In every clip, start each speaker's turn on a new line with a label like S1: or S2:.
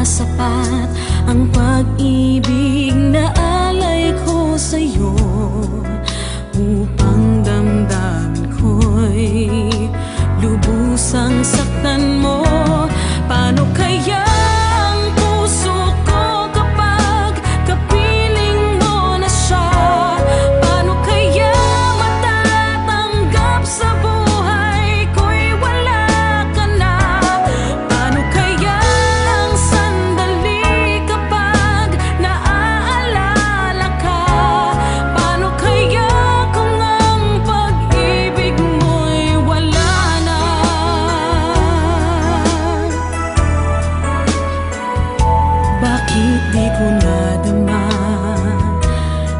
S1: sapat ang pag-ibig na alay ko sa'yo, upang damdamin ko'y lubusang saktan mo. Paano kaya ang puso ko kapag kapiling mo na siya? Paano kaya matatanggap sa buhay ko'y wala ka na? Paano kaya ang sandali kapag naaalala ka? Paano kaya kung ang pag-ibig mo'y wala na? Bakit di ko nadama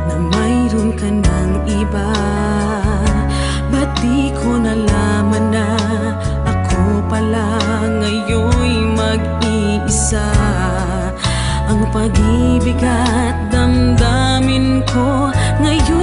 S1: na mayroon ka ng iba? Ba't di ko nalaman na ako pala ngayon'y mag-iisa? Ang pag-ibig at damdamin ko ngayon